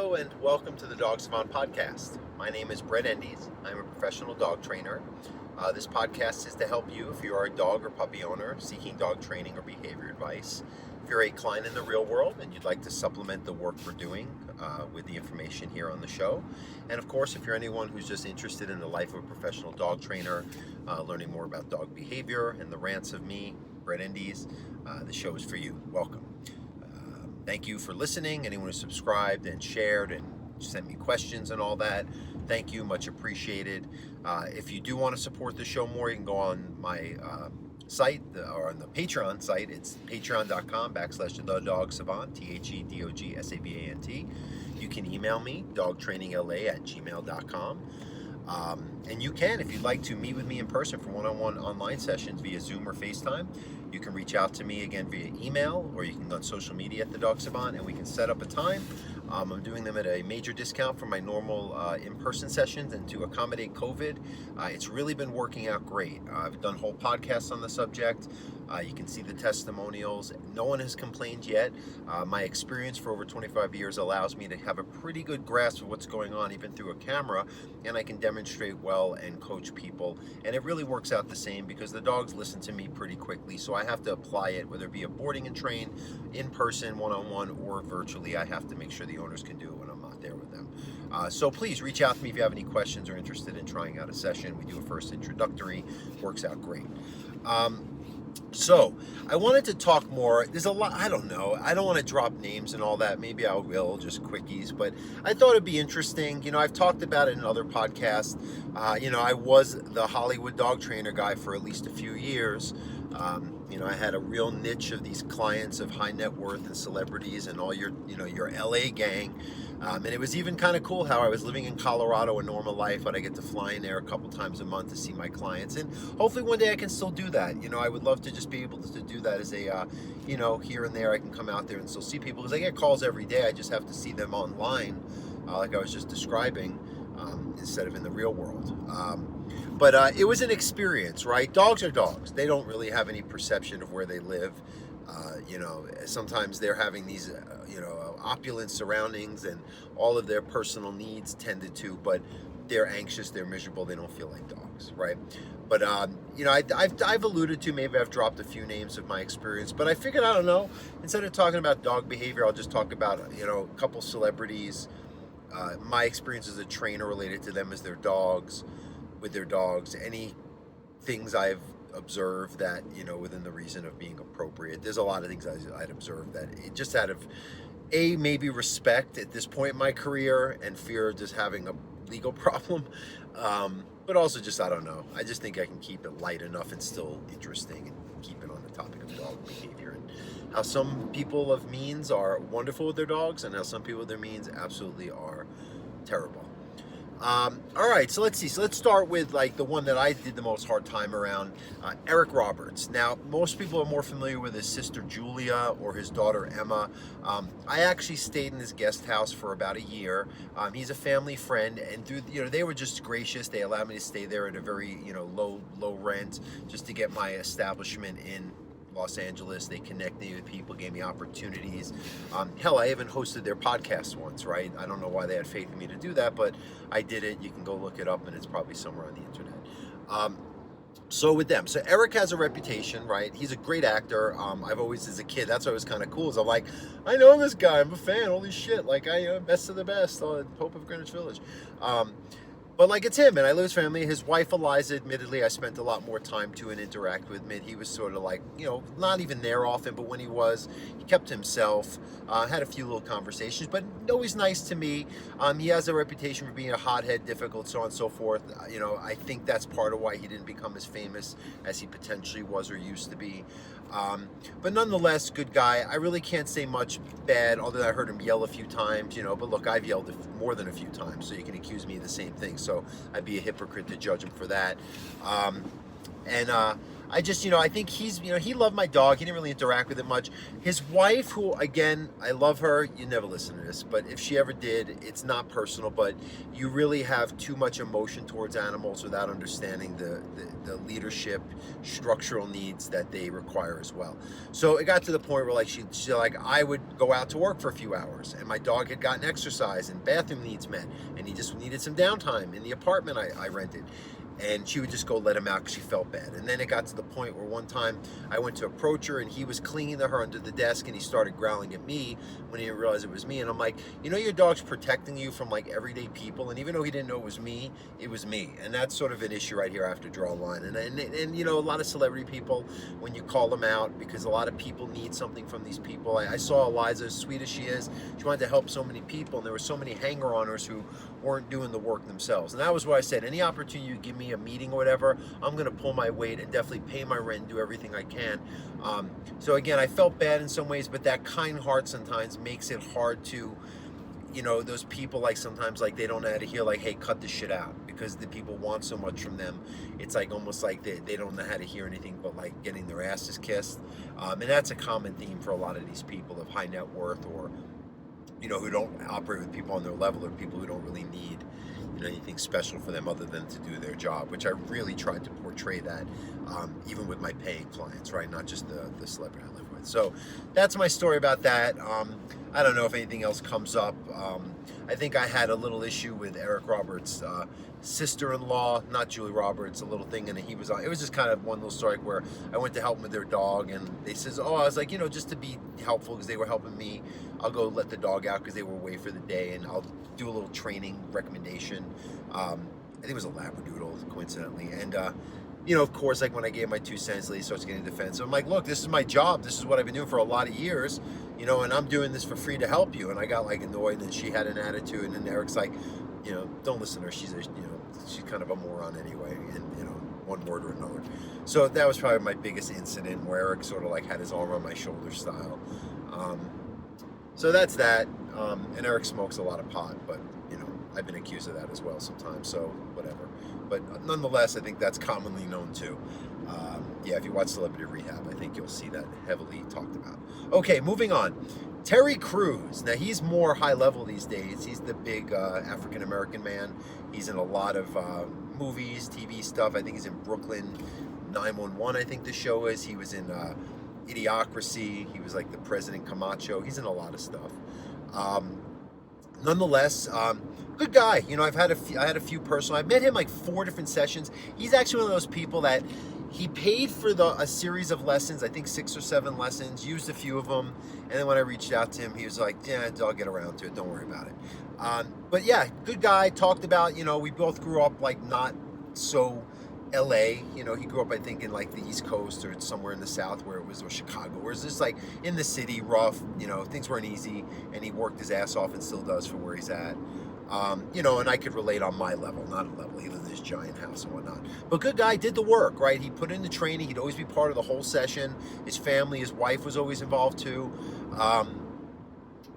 Hello and welcome to the Dog Savant podcast. My name is Brett Endies. I'm a professional dog trainer. This podcast is to help you if you are a dog or puppy owner seeking dog training or behavior advice. If you're a client in the real world and you'd like to supplement the work we're doing with the information here on the show. And of course, if you're anyone who's just interested in the life of a professional dog trainer, learning more about dog behavior and the rants of me, Brett Endies, the show is for you. Welcome. Thank you for listening. Anyone who subscribed and shared and sent me questions and all that, thank you, much appreciated. If you do want to support the show more, you can go on my site or on the Patreon site. It's patreon.com/thedogsavant, THEDOGSAVANT. You can email me, dogtrainingla@gmail.com. And you can, if you'd like to meet with me in person for one-on-one online sessions via Zoom or FaceTime, you can reach out to me again via email, or you can go on social media at The Dog Savant, and we can set up a time. I'm doing them at a major discount for my normal in-person sessions, and to accommodate COVID, it's really been working out great. I've done whole podcasts on the subject. You can see the testimonials. No one has complained yet. My experience for over 25 years allows me to have a pretty good grasp of what's going on, even through a camera, and I can demonstrate well and coach people. And it really works out the same because the dogs listen to me pretty quickly, so I have to apply it, whether it be a boarding and train, in person, one-on-one, or virtually. I have to make sure the owners can do it when I'm not there with them. So please reach out to me if you have any questions or interested in trying out a session. We do a first introductory. Works out great. So I wanted to talk more. There's a lot, I don't know. I don't want to drop names and all that. Maybe I will, just quickies. But I thought it'd be interesting. I've talked about it in other podcasts. I was the Hollywood dog trainer guy for at least a few years. I had a real niche of these clients of high net worth and celebrities and all your LA gang. And it was even kind of cool how I was living in Colorado, a normal life, but I get to fly in there a couple times a month to see my clients. And hopefully one day I can still do that. I would love to just be able to do that as a, here and there I can come out there and still see people, because I get calls every day. I just have to see them online, like I was just describing, instead of in the real world. But it was an experience, right? Dogs are dogs. They don't really have any perception of where they live. Sometimes they're having these, opulent surroundings and all of their personal needs tended to, but they're anxious, they're miserable, they don't feel like dogs, right? But, I've alluded to, maybe I've dropped a few names of my experience, but I figured, I don't know, instead of talking about dog behavior, I'll just talk about, a couple celebrities, my experience as a trainer related to them as their dogs, with their dogs, any things I've observed that, within the reason of being appropriate. There's a lot of things I'd observed that it just out of maybe respect at this point in my career and fear of just having a legal problem, but also just, I don't know, I just think I can keep it light enough and still interesting and keep it on the topic of dog behavior and how some people of means are wonderful with their dogs and how some people with their means absolutely are terrible. All right, so let's see. So let's start with the one that I did the most hard time around, Eric Roberts. Now, most people are more familiar with his sister Julia or his daughter Emma. I actually stayed in his guest house for about a year. He's a family friend, and they were just gracious. They allowed me to stay there at a very low rent just to get my establishment in Los Angeles. They connected me with people, gave me opportunities. Hell, I even hosted their podcast once, right? I don't know why they had faith in me to do that, but I did it. You can go look it up, and it's probably somewhere on the internet. So with them, so Eric has a reputation, right? He's a great actor. I've always, as a kid, that's what was kind of cool. Is I'm like, I know this guy. I'm a fan. Holy shit! Best of the best. Hope of Greenwich Village. But it's him, and I live with his family. His wife, Eliza, admittedly, I spent a lot more time to and interact with. He was sort of not even there often, but when he was, he kept to himself, had a few little conversations, but always nice to me. He has a reputation for being a hothead, difficult, so on and so forth. I think that's part of why he didn't become as famous as he potentially was or used to be. But nonetheless, good guy. I really can't say much bad, although I heard him yell a few times, but look, I've yelled more than a few times, so you can accuse me of the same thing, so I'd be a hypocrite to judge him for that. And I just, I think he's, he loved my dog. He didn't really interact with it much. His wife, who, again, I love her. You never listen to this, but if she ever did, it's not personal, but you really have too much emotion towards animals without understanding the leadership, structural needs that they require as well. So it got to the point where, like, she like, I would go out to work for a few hours, and my dog had gotten exercise and bathroom needs met, and he just needed some downtime in the apartment I rented. And she would just go let him out because she felt bad. And then it got to the point where one time I went to approach her, and he was clinging to her under the desk, and he started growling at me when he didn't realize it was me. And I'm like, your dog's protecting you from like everyday people. And even though he didn't know it was me, and that's sort of an issue right here. I have to draw a line. And a lot of celebrity people, when you call them out, because a lot of people need something from these people. I saw Eliza, as sweet as she is, she wanted to help so many people, and there were so many hanger-oners who weren't doing the work themselves. And that was why I said, any opportunity you give me, a meeting or whatever, I'm going to pull my weight and definitely pay my rent and do everything I can. So again, I felt bad in some ways, but that kind heart sometimes makes it hard to, those people, like, sometimes, like, they don't know how to hear, like, hey, cut this shit out, because the people want so much from them. It's like almost like they don't know how to hear anything but like getting their asses kissed. And that's a common theme for a lot of these people of high net worth, or who don't operate with people on their level, or people who don't really need, anything special for them other than to do their job, which I really tried to portray that, even with my paying clients, right? Not just the celebrity I live with. So that's my story about that. I don't know if anything else comes up. I think I had a little issue with Eric Roberts' sister-in-law, not Julie Roberts, a little thing, and he was on. It was just kind of one little story where I went to help them with their dog, and they says, I was like, just to be helpful, because they were helping me, I'll go let the dog out because they were away for the day, and I'll do a little training recommendation. I think it was a Labradoodle, coincidentally, and of course, like, when I gave my 2 cents, the lady starts getting defensive. I'm like, look, this is my job. This is what I've been doing for a lot of years, and I'm doing this for free to help you. And I got, like, annoyed, and she had an attitude, and then Eric's like, don't listen to her. She's she's kind of a moron anyway, and, one word or another. So that was probably my biggest incident, where Eric sort of, like, had his arm on my shoulder style. So that's that. And Eric smokes a lot of pot, but, I've been accused of that as well sometimes, so whatever. But nonetheless, I think that's commonly known too. Yeah, if you watch Celebrity Rehab, I think you'll see that heavily talked about. Okay, moving on. Terry Crews. Now, he's more high level these days. He's the big African-American man. He's in a lot of movies, TV stuff. I think he's in Brooklyn 911, I think the show is. He was in Idiocracy. He was like the President Camacho. He's in a lot of stuff. Nonetheless, good guy. I had a few personal. I've met him like 4 different sessions. He's actually one of those people that he paid for a series of lessons, I think 6 or 7 lessons, used a few of them, and then when I reached out to him, he was like, yeah, I'll get around to it, don't worry about it. But yeah, good guy. Talked about, we both grew up like not so LA, he grew up, I think, in like the East Coast or somewhere in the South or Chicago, where it's just like in the city, rough, things weren't easy, and he worked his ass off and still does for where he's at. And I could relate on my level, not a level. He lived in this giant house and whatnot. But good guy, did the work, right? He put in the training. He'd always be part of the whole session. His family, his wife was always involved too.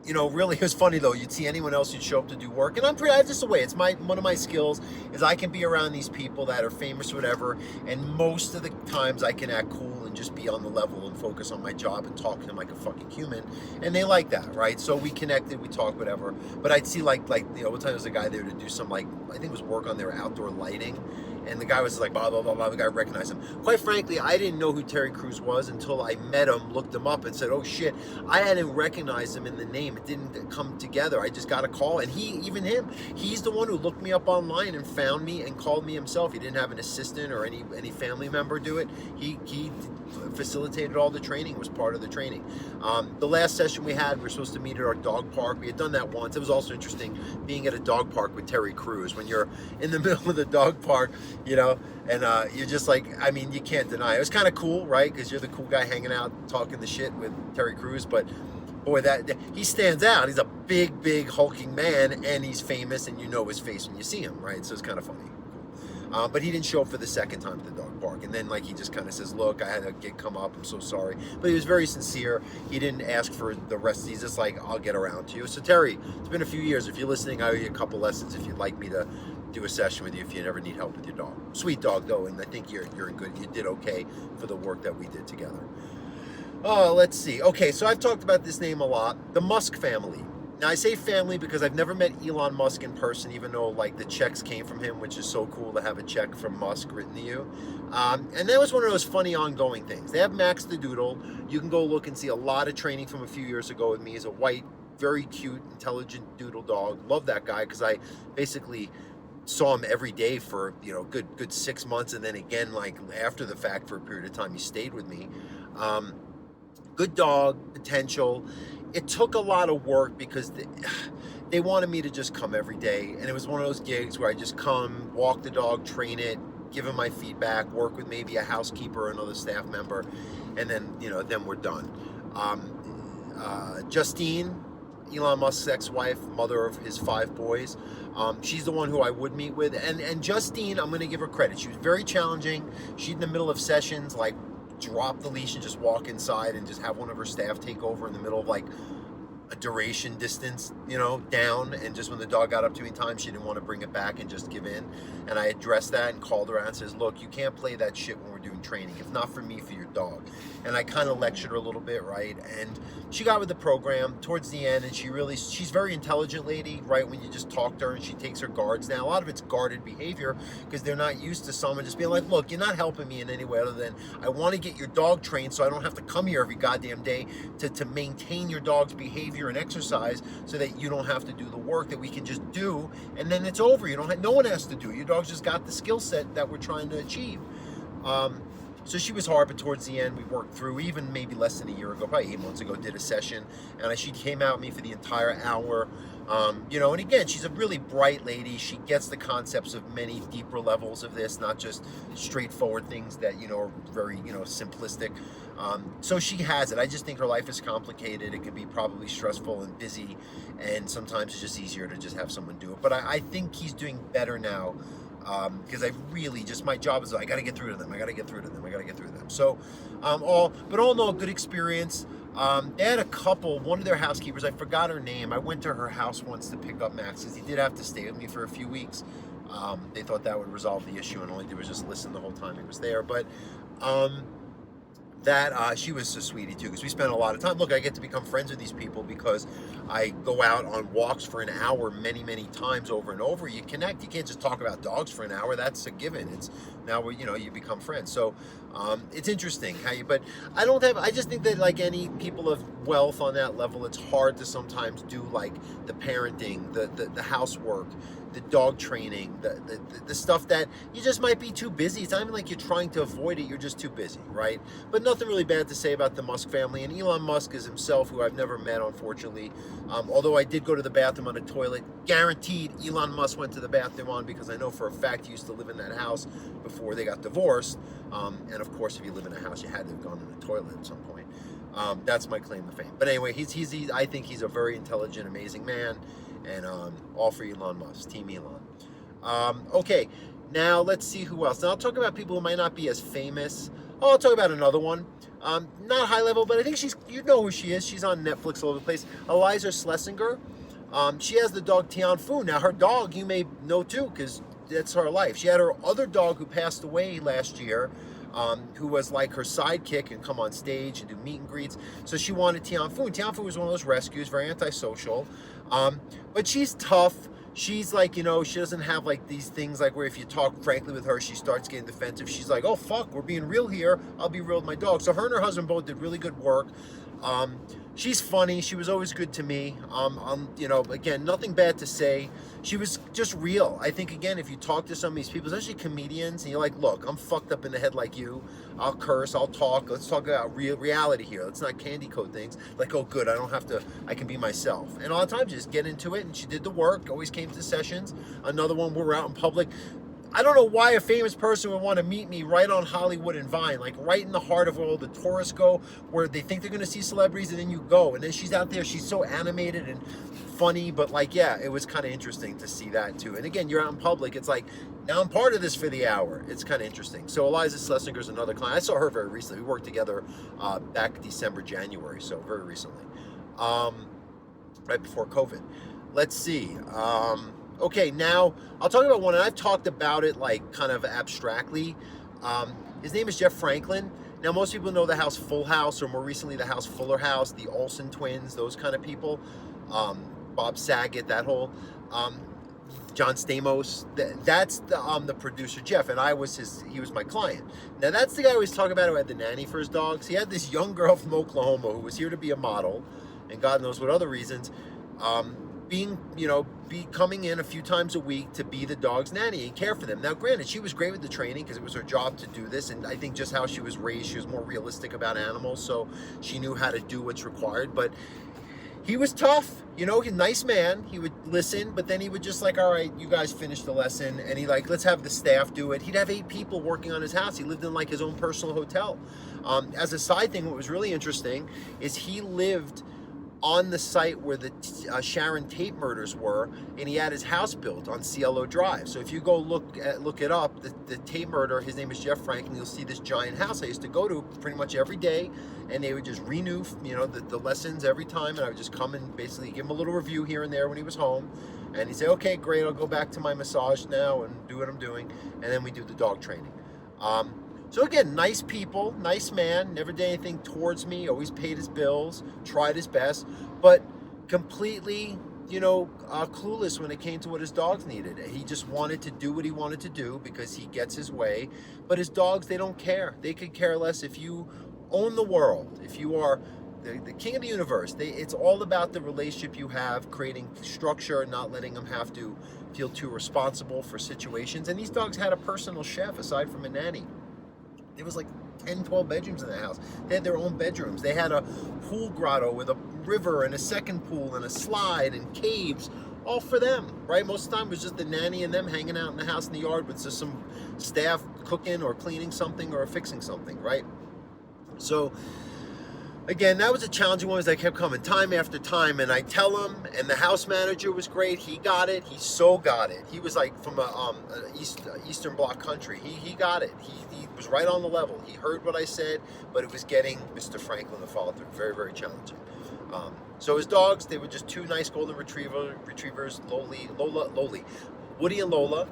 Really, it was funny though. You'd see anyone else who'd show up to do work, and I have this away. It's one of my skills is I can be around these people that are famous or whatever, and most of the times I can act cool and just be on the level and focus on my job and talk to them like a fucking human, and they like that, right? So we connected, we talked, whatever. But I'd see like one time there was a guy there to do some I think it was work on their outdoor lighting. And the guy was like, blah, blah, blah, blah. The guy recognized him. Quite frankly, I didn't know who Terry Crews was until I met him, looked him up, and said, oh, shit. I hadn't recognized him in the name. It didn't come together. I just got a call. And he's the one who looked me up online and found me and called me himself. He didn't have an assistant or any family member do it. He facilitated all the training, was part of the training. The last session we had, we were supposed to meet at our dog park. We had done that once. It was also interesting being at a dog park with Terry Crews. When you're in the middle of the dog park, and you're just like, you can't deny it. It was kind of cool, right? Because you're the cool guy hanging out, talking the shit with Terry Crews. But boy, that he stands out. He's a big hulking man, and he's famous, and you know his face when you see him, right? So it's kind of funny. But he didn't show up for the second time at the dog park. And then like he just kind of says, look, I had a gig come up, I'm so sorry. But he was very sincere. He didn't ask for the rest. He's just like, I'll get around to you. So Terry, it's been a few years. If you're listening, I owe you a couple lessons if you'd like me to do a session with you if you ever need help with your dog. Sweet dog though, and I think you're in good. You did okay for the work that we did together. Let's see. Okay, so I've talked about this name a lot. The Musk family. Now I say family because I've never met Elon Musk in person, even though like the checks came from him, which is so cool to have a check from Musk written to you. And that was one of those funny ongoing things. They have Max the Doodle. You can go look and see a lot of training from a few years ago with me. He's a white, very cute, intelligent doodle dog. Love that guy because I basically saw him every day for good 6 months, and then again like after the fact for a period of time he stayed with me. Good dog, potential. It took a lot of work because they wanted me to just come every day, and it was one of those gigs where I just come, walk the dog, train it, give him my feedback, work with maybe a housekeeper or another staff member, and then then we're done. Justine, Elon Musk's ex-wife, mother of his 5 boys, she's the one who I would meet with. And Justine, I'm going to give her credit. She was very challenging. She'd in the middle of sessions, like, drop the leash and just walk inside and just have one of her staff take over in the middle of, like, a duration distance, down. And just when the dog got up too many times, she didn't want to bring it back and just give in. And I addressed that and called her out and says, look, you can't play that shit when we're doing training. If not for me, for your dog. And I kind of lectured her a little bit, right? And she got with the program towards the end, and she's a very intelligent lady, right? When you just talk to her and she takes her guards down. A lot of it's guarded behavior because they're not used to someone just being like, look, you're not helping me in any way other than I want to get your dog trained so I don't have to come here every goddamn day to maintain your dog's behavior and exercise so that you don't have to do the work that we can just do, and then it's over. No one has to do it. Your dog's just got the skill set that we're trying to achieve. So she was hard, but towards the end we worked through, even maybe less than a year ago, probably 8 months ago, did a session, and she came out with me for the entire hour. And again, she's a really bright lady. She gets the concepts of many deeper levels of this, not just straightforward things that, are very, simplistic. So she has it. I just think her life is complicated. It can be probably stressful and busy, and sometimes it's just easier to just have someone do it. But I think he's doing better now. Because I really my job is I got to get through to them. So, all in all, good experience. They had a couple, one of their housekeepers, I forgot her name. I went to her house once to pick up Max because he did have to stay with me for a few weeks. They thought that would resolve the issue, and all he did was just listen the whole time he was there. But, she was a sweetie too, because we spent a lot of time. Look, I get to become friends with these people because I go out on walks for an hour many, many times over and over. You connect. You can't just talk about dogs for an hour. That's a given. It's now where you become friends. So it's interesting but I just think that like any people of wealth on that level, it's hard to sometimes do like the parenting, the housework, the dog training, the stuff that you just might be too busy. It's not even like you're trying to avoid it, you're just too busy, right? But nothing really bad to say about the Musk family. And Elon Musk is himself, who I've never met, unfortunately. Although I did go to the bathroom on a toilet. Guaranteed Elon Musk went to the bathroom on, because I know for a fact he used to live in that house before they got divorced. And of course, if you live in a house, you had to have gone in a toilet at some point. That's my claim to fame. But anyway, I think he's a very intelligent, amazing man. And all for Elon Musk, Team Elon. Okay, now let's see who else. Now I'll talk about people who might not be as famous. I'll talk about another one. Not high level, but I think you know who she is. She's on Netflix all over the place. Eliza Schlesinger. She has the dog Tianfu. Now her dog you may know too, because that's her life. She had her other dog who passed away last year, who was like her sidekick and come on stage and do meet and greets. So she wanted Tianfu. And Tianfu was one of those rescues, very antisocial. But she's tough. She's like, she doesn't have like these things like where if you talk frankly with her, she starts getting defensive. She's like, oh, fuck, we're being real here. I'll be real with my dog. So her and her husband both did really good work. She's funny. She was always good to me. Again, nothing bad to say. She was just real. I think, again, if you talk to some of these people, especially comedians, and you're like, look, I'm fucked up in the head like you. I'll curse. I'll talk. Let's talk about reality here. Let's not candy coat things. Like, oh, good. I can be myself. And a lot of times you just get into it, and she did the work, always came to sessions. Another one, we're out in public. I don't know why a famous person would want to meet me right on Hollywood and Vine, like right in the heart of where all the tourists go, where they think they're going to see celebrities, and then you go, and then she's out there, she's so animated and funny, but like, yeah, it was kind of interesting to see that too. And again, you're out in public, it's like, now I'm part of this for the hour. It's kind of interesting. So Eliza Schlesinger's another client. I saw her very recently. We worked together back December, January, so very recently, right before COVID. Let's see. Okay, now I'll talk about one, and I've talked about it like kind of abstractly. His name is Jeff Franklin. Now, most people know the house Full House, or more recently the house Fuller House, the Olsen twins, those kind of people. Bob Saget, that whole John Stamos. That's the producer Jeff, and he was my client. Now that's the guy I always talk about who had the nanny for his dogs. He had this young girl from Oklahoma who was here to be a model, and God knows what other reasons. Coming in a few times a week to be the dog's nanny and care for them. Now, granted, she was great with the training because it was her job to do this, and I think just how she was raised, she was more realistic about animals, so she knew how to do what's required. But he was tough, he's a nice man. He would listen, but then he would just like, all right, you guys finish the lesson, and he like, let's have the staff do it. He'd have 8 people working on his house. He lived in like his own personal hotel. As a side thing, what was really interesting is he lived on the site where the Sharon Tate murders were, and he had his house built on CLO Drive. So if you go look it up, the Tate murder, his name is Jeff Franklin, you'll see this giant house I used to go to pretty much every day, and they would just renew, the lessons every time, and I would just come and basically give him a little review here and there when he was home, and he'd say, okay, great, I'll go back to my massage now and do what I'm doing, and then we do the dog training. So again, nice people, nice man, never did anything towards me, always paid his bills, tried his best, but completely, clueless when it came to what his dogs needed. He just wanted to do what he wanted to do because he gets his way, but his dogs, they don't care. They could care less. If you own the world, if you are the king of the universe, it's all about the relationship you have, creating structure, not letting them have to feel too responsible for situations. And these dogs had a personal chef aside from a nanny. There was like 10, 12 bedrooms in the house. They had their own bedrooms. They had a pool grotto with a river and a second pool and a slide and caves, all for them, right? Most of the time it was just the nanny and them hanging out in the house in the yard with just some staff cooking or cleaning something or fixing something, right? So again, that was a challenging one as I kept coming time after time, and I tell him, and the house manager was great. He got it. He so got it. He was like from a Eastern Bloc country. He got it. He was right on the level. He heard what I said, but it was getting Mr. Franklin to follow through. Very, very challenging. So his dogs, they were just 2 nice golden retrievers, Loli, Woody and Lola.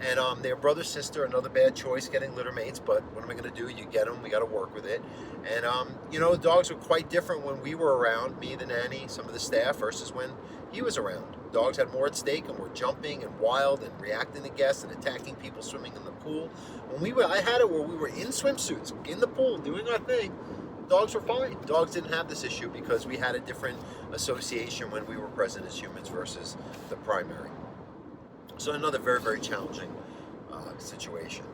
And their brother, sister, another bad choice, getting litter mates, but what am I going to do? You get them, we got to work with it. And, the dogs were quite different when we were around, me, the nanny, some of the staff, versus when he was around. Dogs had more at stake and were jumping and wild and reacting to guests and attacking people swimming in the pool. I had it where we were in swimsuits, in the pool, doing our thing. Dogs were fine. Dogs didn't have this issue because we had a different association when we were present as humans versus the primary. So another very, very challenging situation.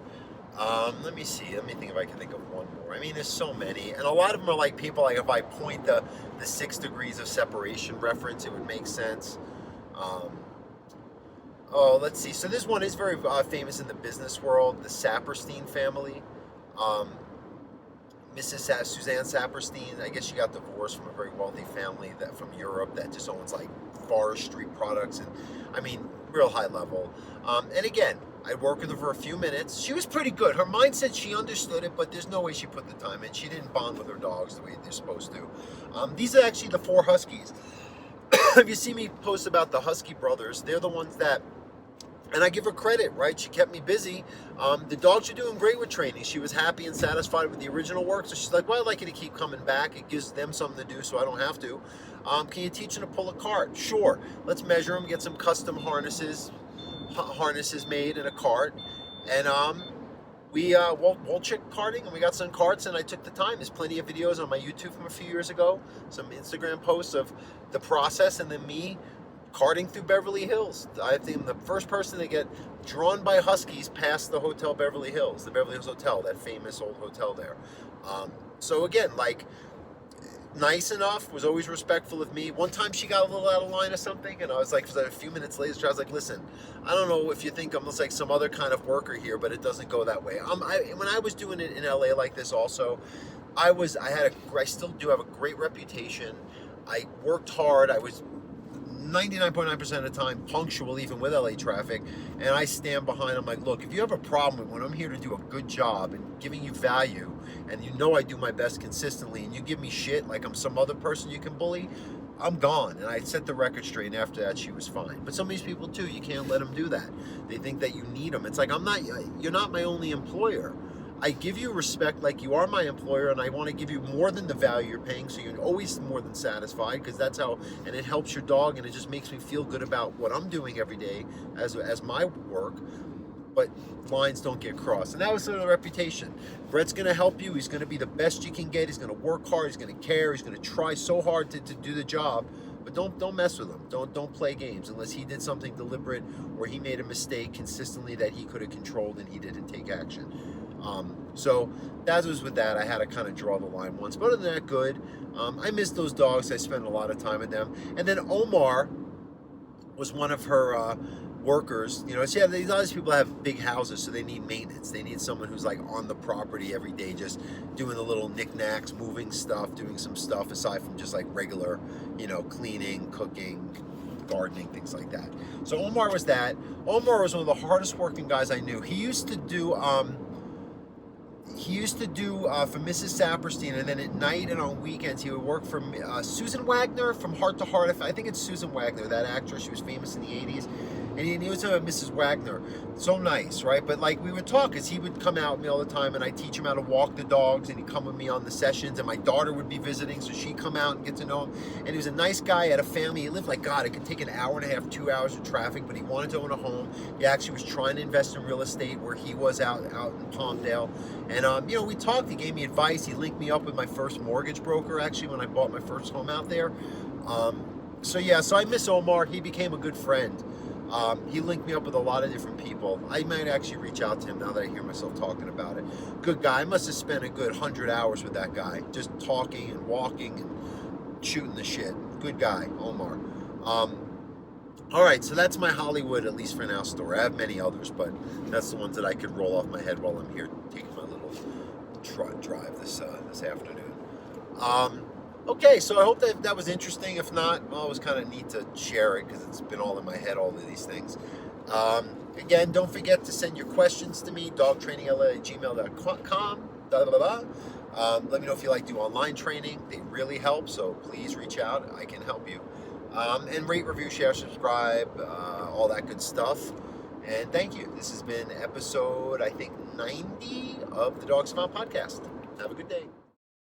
Let me see. Let me think if I can think of one more. I mean, there's so many. And a lot of them are like people, like if I point the 6 degrees of separation reference, it would make sense. Let's see. So this one is very famous in the business world, the Saperstein family. Mrs. Suzanne Saperstein, I guess she got divorced from a very wealthy family from Europe that just owns like forestry products, and I mean, real high level. And again, I worked with her for a few minutes. She was pretty good. Her mind said she understood it, but there's no way she put the time in. She didn't bond with her dogs the way they're supposed to. These are actually the 4 Huskies. If you see me post about the Husky brothers, they're the ones that, and I give her credit, right? She kept me busy. The dogs are doing great with training. She was happy and satisfied with the original work. So she's like, well, I'd like you to keep coming back. It gives them something to do so I don't have to. Can you teach them to pull a cart? Sure. Let's measure them, get some custom harnesses made in a cart. And we'll check carting, and we got some carts, and I took the time. There's plenty of videos on my YouTube from a few years ago, some Instagram posts of the process, and then me carting through Beverly Hills. I think I'm the first person to get drawn by Huskies past the Hotel Beverly Hills, the Beverly Hills Hotel, that famous old hotel there. So again, like, nice enough, was always respectful of me. One time she got a little out of line or something, and I was like, a few minutes later, I was like, listen, I don't know if you think I'm just like some other kind of worker here, but it doesn't go that way. When I was doing it in LA like this also, I still do have a great reputation. I worked hard. I was 99.9% of the time punctual, even with LA traffic, and I stand behind. I'm like, look, if you have a problem when I'm here to do a good job and giving you value, and you know I do my best consistently, and you give me shit like I'm some other person you can bully, I'm gone. And I set the record straight, and after that she was fine. But some of these people too, you can't let them do that. They think that you need them. It's like, you're not my only employer. I give you respect like you are my employer, and I want to give you more than the value you're paying, so you're always more than satisfied, because that's how, and it helps your dog, and it just makes me feel good about what I'm doing every day as my work. But lines don't get crossed, and that was sort of the reputation. Brett's going to help you. He's going to be the best you can get. He's going to work hard. He's going to care. He's going to try so hard to do the job. But don't mess with him. Don't play games unless he did something deliberate or he made a mistake consistently that he could have controlled and he didn't take action. So that was with that. I had to kind of draw the line once. But other than that, good. I miss those dogs. I spent a lot of time with them. And then Omar was one of her workers. You know, these other people have big houses, so they need maintenance. They need someone who's like on the property every day, just doing the little knickknacks, moving stuff, doing some stuff aside from just like regular, cleaning, cooking, gardening, things like that. So Omar was that. Omar was one of the hardest working guys I knew. He used to do for Mrs. Saperstein, and then at night and on weekends he would work for Susan Wagner from Heart to Heart. I think it's Susan Wagner, that actress. She was famous in the 80s. And he was Mrs. Wagner. So nice, right? But like we would talk, because he would come out with me all the time, and I'd teach him how to walk the dogs, and he'd come with me on the sessions, and my daughter would be visiting, so she'd come out and get to know him. And he was a nice guy, had a family. He lived like, God, it could take an hour and a half, 2 hours of traffic, but he wanted to own a home. He actually was trying to invest in real estate where he was out in Palmdale. And, we talked. He gave me advice. He linked me up with my first mortgage broker, actually, when I bought my first home out there. So I miss Omar. He became a good friend. He linked me up with a lot of different people. I might actually reach out to him now that I hear myself talking about it. Good guy. I must have spent a good 100 hours with that guy, just talking and walking and shooting the shit. Good guy, Omar. All right, so that's my Hollywood, at least for now, story. I have many others, but that's the ones that I could roll off my head while I'm here taking my little drive this afternoon. Okay, so I hope that was interesting. If not, well, it was kind of neat to share it because it's been all in my head, all of these things. Again, don't forget to send your questions to me, dogtrainingla@gmail.com. Let me know if you like to do online training. They really help, so please reach out. I can help you. And rate, review, share, subscribe, all that good stuff. And thank you. This has been episode, I think, 90 of the Dog Savant podcast. Have a good day.